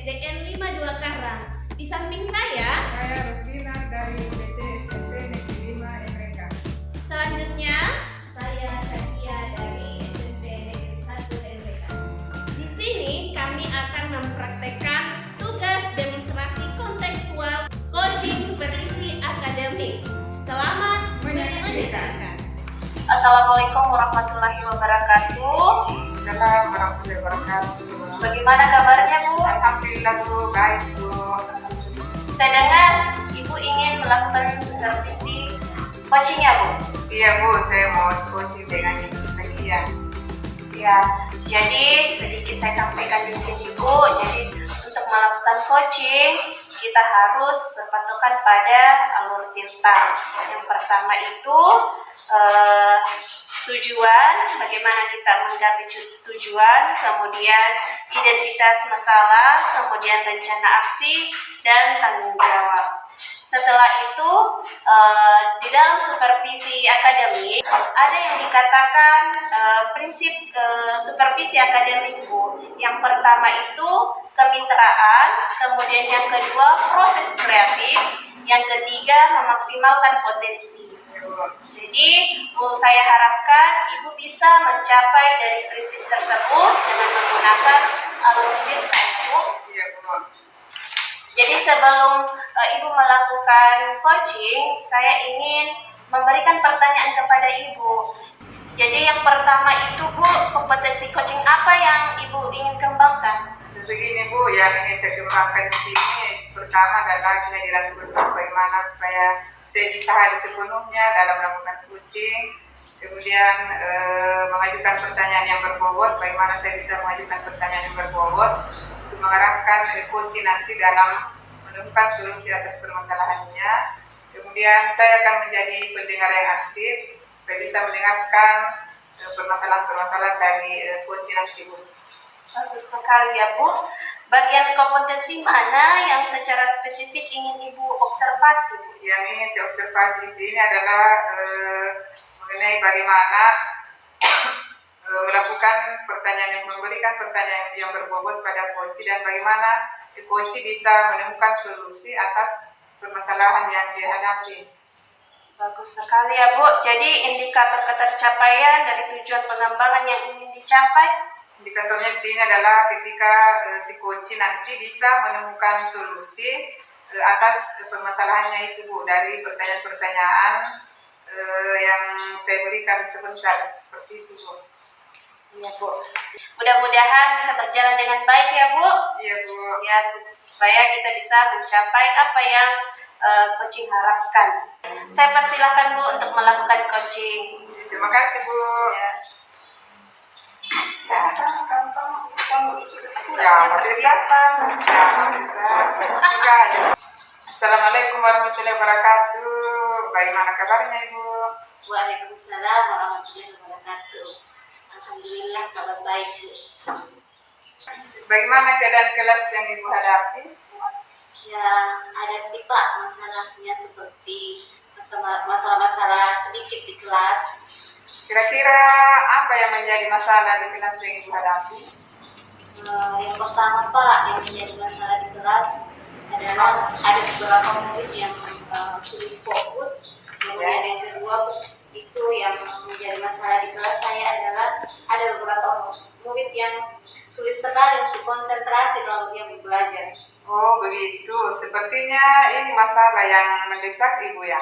SDN 52 Karang. Di samping saya Rosdina dari UPT SMP Negeri 5 Emreka. Selanjutnya, saya Zakia dari SMP Negeri 1 Emreka. Di sini kami akan mempraktekkan tugas demonstrasi kontekstual coaching supervisi akademik. Selamat menyaksikan. Assalamualaikum warahmatullahi wabarakatuh. Assalamualaikum warahmatullahi wabarakatuh. Bagaimana kabarnya, Bu? Alhamdulillah, Bu. Baik, Bu. Saya dengar Ibu ingin melakukan supervisi coaching ya, Bu? Iya, Bu. Saya mau coaching dengan Ibu Zakia. Ya, jadi sedikit saya sampaikan di sini, Bu. Jadi untuk melakukan coaching kita harus berpatokan pada alur tinta. Yang pertama itu tujuan, bagaimana kita menggapai tujuan, kemudian identitas masalah, kemudian rencana aksi, dan tanggung jawab. Setelah itu, di dalam supervisi akademik, ada yang dikatakan prinsip supervisi akademik, Bu. Yang pertama itu kemitraan, kemudian yang kedua proses kreatif, yang ketiga memaksimalkan potensi. Jadi, saya harapkan Ibu bisa mencapai dari prinsip tersebut dengan menggunakan alur tinta, Bu. Iya, Bu. Jadi sebelum Ibu melakukan coaching, saya ingin memberikan pertanyaan kepada Ibu. Jadi yang pertama itu, Bu, kompetensi coaching apa yang Ibu ingin kembangkan? Begini, Bu, yang ingin saya kembangkan di sini pertama adalah kehadiran guru, bagaimana supaya saya bisa hadir sepenuhnya dalam melakukan coaching. Kemudian mengajukan pertanyaan yang berbobot, bagaimana saya bisa mengajukan pertanyaan yang berbobot untuk mengarahkan coaching nanti dalam menemukan solusi atas permasalahannya. Kemudian saya akan menjadi pendengar yang aktif supaya bisa mendengarkan permasalahan-permasalahan dari coaching nanti, Bu. Bagus sekali ya, Bu. Bagian kompetensi mana yang secara spesifik ingin Ibu observasi? Yang ingin saya observasi di sini adalah mengenai bagaimana melakukan pertanyaan, memberikan pertanyaan yang berbobot pada coach dan bagaimana coach bisa menemukan solusi atas permasalahan yang dihadapi. Bagus sekali ya, Bu. Jadi indikator ketercapaian dari tujuan pengembangan yang ingin dicapai. Indikatornya di sini adalah ketika si coach nanti bisa menemukan solusi atas permasalahannya itu, Bu, dari pertanyaan-pertanyaan yang saya berikan sebentar, seperti itu, Bu. Iya, Bu. Mudah-mudahan bisa berjalan dengan baik ya, Bu. Iya, Bu. Ya, supaya kita bisa mencapai apa yang coaching harapkan. Saya persilahkan, Bu, untuk melakukan coaching. Terima kasih, Bu. Ya. Assalamualaikum warahmatullahi wabarakatuh. Bagaimana kabarnya, Ibu? Waalaikumsalam warahmatullahi wabarakatuh. Alhamdulillah kabar baik, Bu. Bagaimana keadaan kelas yang Ibu hadapi? Ya, ada sih, Pak, masalahnya seperti masalah-masalah sedikit di kelas. Kira-kira apa yang menjadi masalah di kelas yang Ibu hadapi? Yang pertama Pak, yang menjadi masalah di kelas adalah ada beberapa murid yang sulit fokus. Kemudian yang kedua itu yang menjadi masalah di kelas saya adalah ada beberapa murid yang sulit sekali untuk konsentrasi kalau dia belajar. Oh begitu, sepertinya ini masalah yang mendesak Ibu ya?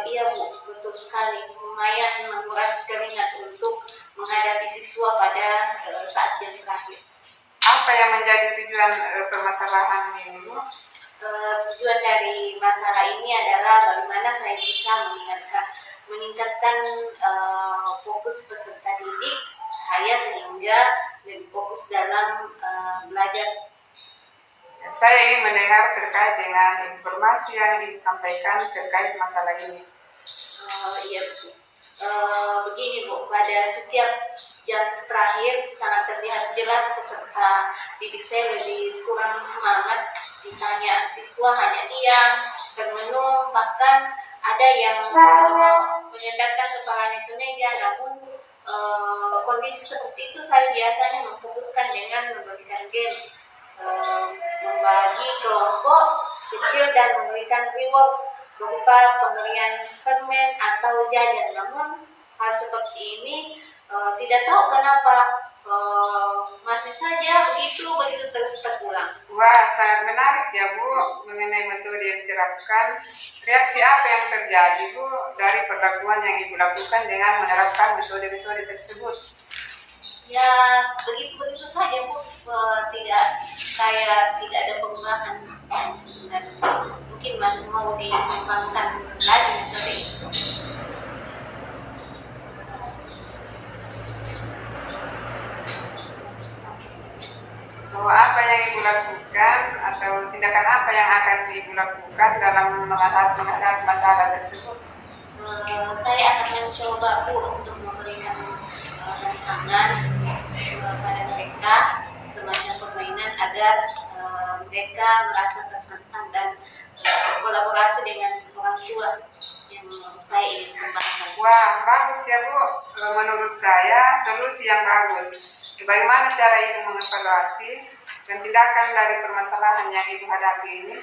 Iya Bu, betul sekali. Lumayan menguras keringat untuk menghadapi siswa pada saat yang terakhir. Apa yang menjadi tujuan permasalahan ini Bu? Tujuan dari masalah ini adalah bagaimana saya bisa meningkatkan fokus peserta didik saya sehingga lebih fokus dalam belajar. Saya ingin mendengar terkait dengan informasi yang disampaikan terkait masalah ini. Iya Bu. Begini Bu, pada setiap jam terakhir sangat terlihat jelas peserta didik saya lebih kurang semangat. Ditanya siswa hanya diam, termenung, bahkan ada yang menyandarkan kepalanya ke meja. Namun kondisi seperti itu saya biasanya memfokuskan dengan memberikan game, membagi kelompok kecil dan memberikan reward berupa pemberian permen atau jajan. Namun hal seperti ini tidak tahu kenapa masih saja begitu terus terulang. Wah, sangat menarik ya Bu mengenai metode yang diterapkan. Reaksi apa yang terjadi Bu dari perlakuan yang Ibu lakukan dengan menerapkan metode-metode tersebut? Ya begitu saja Bu, tidak ada perubahan dan mungkin masih mau dikembangkan lagi metode itu. Bahwa apa yang Ibu lakukan atau tindakan apa yang akan Ibu lakukan dalam menghadapi masalah tersebut? Saya akan mencoba Bu untuk memberikan tantangan kepada mereka semacam permainan agar mereka merasa tertantang dan berkolaborasi dengan orang tua yang saya ingin kembangkan. Wah, bagus ya Bu. Menurut saya solusi yang bagus. Bagaimana cara Ibu mengevaluasi dan tindakan dari permasalahan yang Ibu hadapi ini?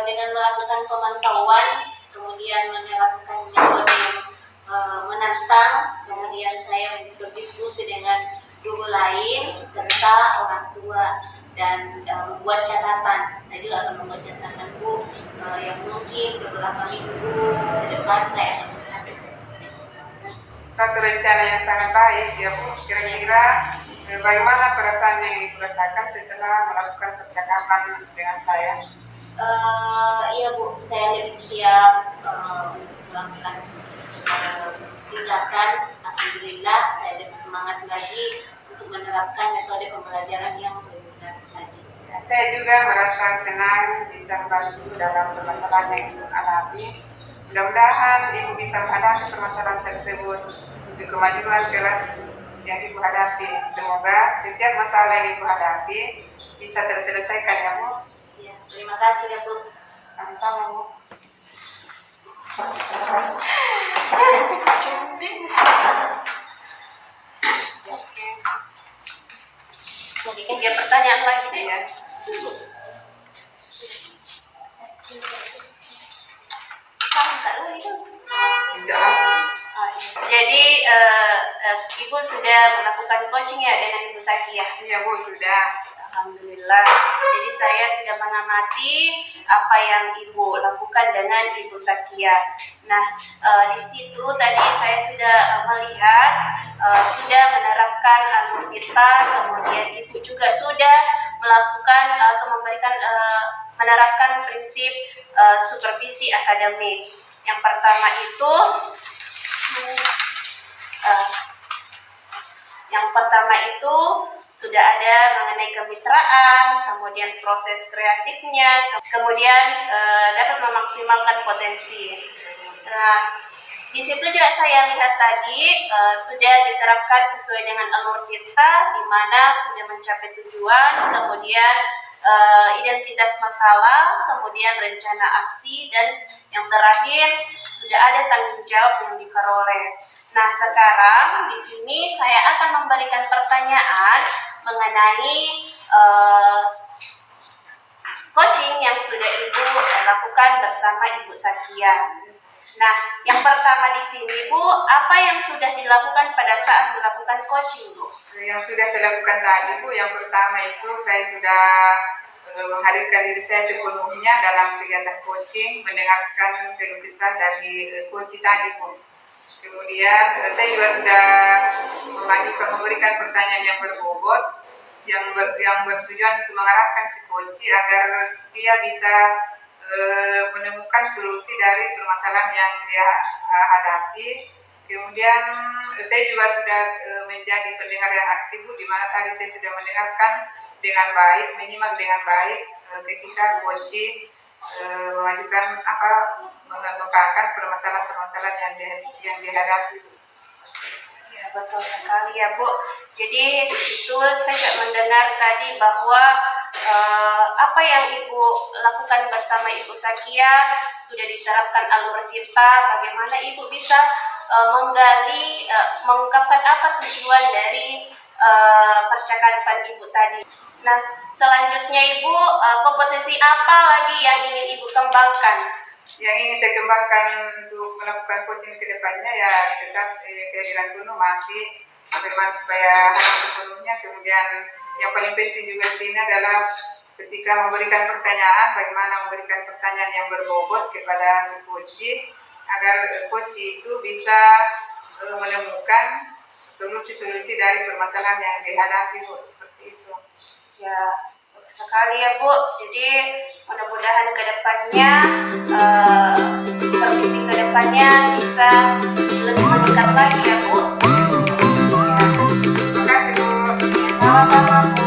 Dengan melakukan pemantauan, kemudian menerapkan metode yang menantang, kemudian saya berdiskusi dengan guru lain serta orang tua dan membuat catatan. Saya juga akan membuat catatan Bu yang mungkin beberapa minggu ke depan saya akan menghadapi. Suatu rencana yang sangat baik ya Bu. Kira-kira bagaimana perasaan yang Ibu rasakan setelah melakukan percakapan dengan saya? Iya Bu, saya lebih siap melakukan tindakan. Alhamdulillah saya lebih semangat lagi untuk menerapkan metode pembelajaran yang lebih benar lagi. Saya juga merasa senang bisa membantu dalam permasalahan yang Ibu alami. Mudah-mudahan Ibu bisa menghadapi permasalahan tersebut untuk kemajuan kelas yang Ibu hadapi. Semoga setiap masalah yang Ibu hadapi bisa terselesaikan ya Bu. Ya, terima kasih ya Bu. Sama-sama Bu. Mau bikin dia pertanyaan lagi deh ya. Jadi Ibu sudah melakukan coaching ya dengan Ibu Sakia? Iya Bu, sudah. Alhamdulillah. Jadi saya sudah mengamati apa yang Ibu lakukan dengan Ibu Sakia. Nah, di situ tadi saya sudah melihat sudah menerapkan alur kita, kemudian Ibu juga sudah melakukan atau memberikan menerapkan prinsip supervisi akademik. Yang pertama itu sudah ada mengenai kemitraan, kemudian proses kreatifnya, kemudian dapat memaksimalkan potensi. Nah, di situ juga saya lihat tadi sudah diterapkan sesuai dengan alur kita, di mana sudah mencapai tujuan, kemudian identitas masalah, kemudian rencana aksi, dan yang terakhir sudah ada tanggung jawab yang diperoleh. Nah, sekarang di sini saya akan memberikan pertanyaan mengenai coaching yang sudah Ibu lakukan bersama Ibu Sakia. Nah, yang pertama di sini Bu, apa yang sudah dilakukan pada saat melakukan coaching Bu? Yang sudah saya lakukan tadi Bu, yang pertama itu saya sudah menghadirkan diri saya sepenuhnya dalam kegiatan coaching, mendengarkan keluh kesah dari coach tadi Bu. Kemudian saya juga sudah memberikan pertanyaan yang berbobot, yang bertujuan untuk mengarahkan si coach agar dia bisa menemukan solusi dari permasalahan yang dia hadapi. Kemudian saya juga sudah menjadi pendengar yang aktif Bu, di mana tadi saya sudah mendengarkan dengan baik, menyimak dengan baik ketika coach mengajukan mengemukakan permasalahan-permasalahan yang dihadapi. Ya, betul sekali ya Bu. Jadi di situ saya juga mendengar tadi bahwa apa yang Ibu lakukan bersama Ibu Sakia sudah diterapkan alur Tirta. Bagaimana Ibu bisa menggali, mengungkapkan apa tujuan dari percakapan Ibu tadi. Nah, selanjutnya Ibu, kompetensi apa lagi yang ingin Ibu kembangkan? Yang ingin saya kembangkan untuk melakukan coaching ke depannya ya tetap kehadiran penuh masih bagaimana supaya hadir sepenuhnya. Kemudian yang paling penting juga sini adalah ketika memberikan pertanyaan, bagaimana memberikan pertanyaan yang berbobot kepada si coach agar coach itu bisa menemukan solusi-solusi dari permasalahan yang dihadapi Bu, seperti itu. Ya, bagus sekali ya Bu. Jadi mudah-mudahan kedepannya supervisi kedepannya bisa lebih meningkat lagi ya Bu. Terima kasih Bu. Sama-sama Bu.